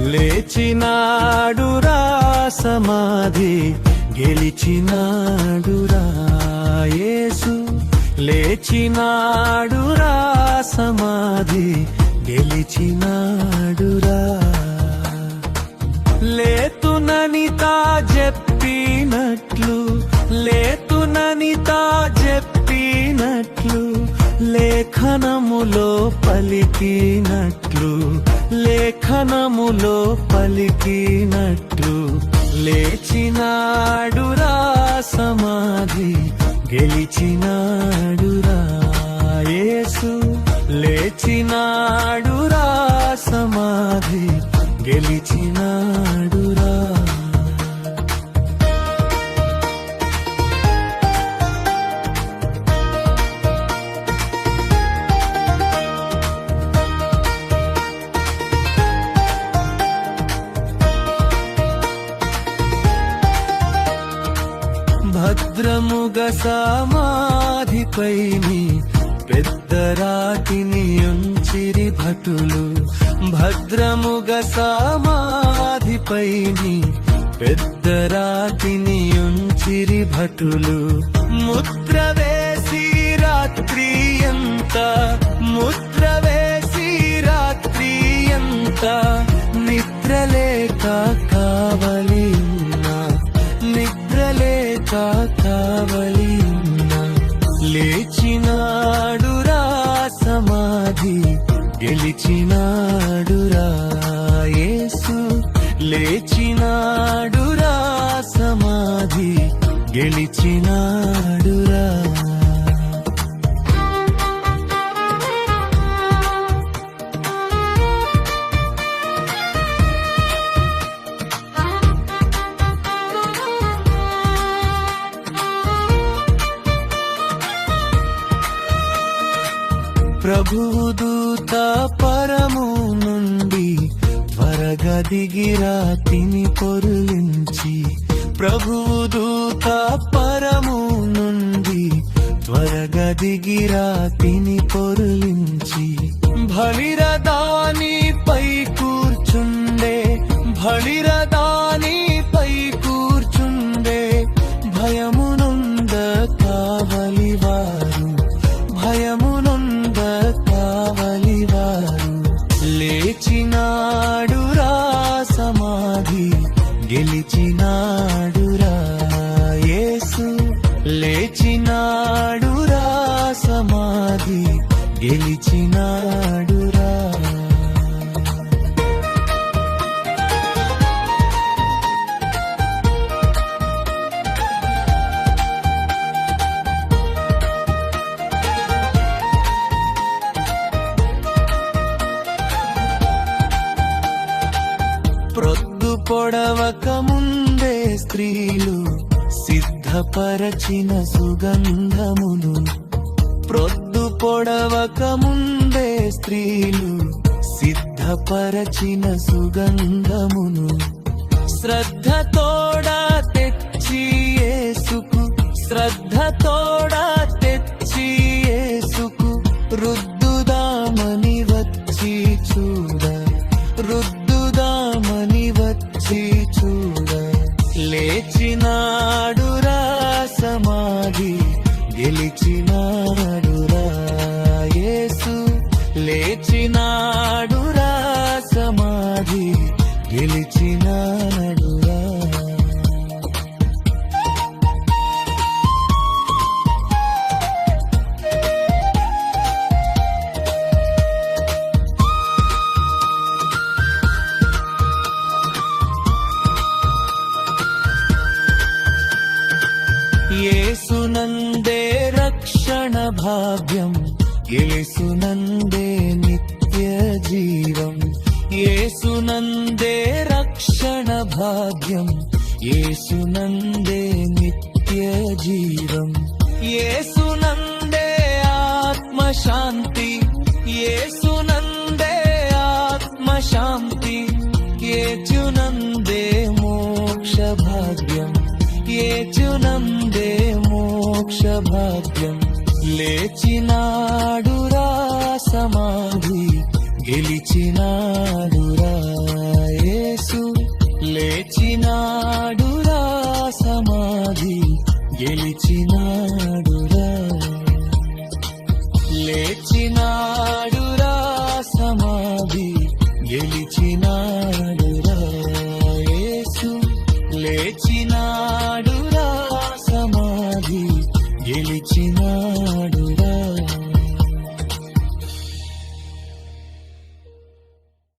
లేచినాడురా సమాధి గెలిచినాడురా యేసు లేచినాడురా సమాధి గెలిచినాడురా లేతునని తా చెప్పినట్లు లేతునని తా చెప్పినట్లు లేఖనములో పలికినట్లు లేఖనములో పలికినట్లు లేచినాడురా సమాధి గెలిచినాడురా యేసు లేచినాడురా సమాధి గెలిచినాడురా భద్రముగ సమాధిపైని పెద్ద రాతిని ఉంచిరి భటులు భద్రముగ సమాధిపైని పెద్ద రాతిని ఉంచిరి భటులు ముద్ర వేసి రాత్రి ఎంత ముద్ర వేసి రాత్రి ఎంత నిద్రలేక కావలి ఉన్నా నిద్రలేక కావలి ఉన్నా లేచినాడురా సమాధి గెలిచినాడురా యేసు లేచినాడురా సమాధి గెలిచినాడురా ప్రభువు దూత పరము నుండి త్వరగా దిగిరా తిని పొరులించి ప్రభువు దూత పరము నుండి త్వరగా దిగిరా తిని పొరులించి బలిరదానిపై కూర్చుండే బలిరదానిపై కూర్చుండే భయమునుంద కావలివారు భయమునుంద కావలివారు లేచినాడురా సమాధి గెలిచినాడురా యేసు లేచినాడురా సమాధి గెలిచినాడురా ప్రొద్దు పొడవక ముందే స్త్రీలు సిద్ధపరచిన సుగంధమును ప్రొద్దు పొడవక ముందే స్త్రీలు సిద్ధపరచిన సుగంధమును శ్రద్ధతోడా తెచ్చి యేసుకు శ్రద్ధతోడా తెచ్చి యేసుకు రుద్దుదామని వచ్చి చూడ రుద్దుదామని వచ్చి చూడ లేచినాడురా సమాధి గెలిచినాడురా యేసు లేచినాడురా సమాధి గెలిచినాడురా యేసునందే రక్షణ భాగ్యం యేసునందే నిత్య జీవం యేసునందే రక్షణ భాగ్యం యేసునందే నిత్య జీవం యేసునందే ఆత్మశాంతి యేసునందే ఆత్మశాంతి యేసునందే మోక్ష భాగ్యం యేసునందే మోక్ష భాగ్యం లేచినాడురా సమాధి గెలిచినాడురా గెలిచిన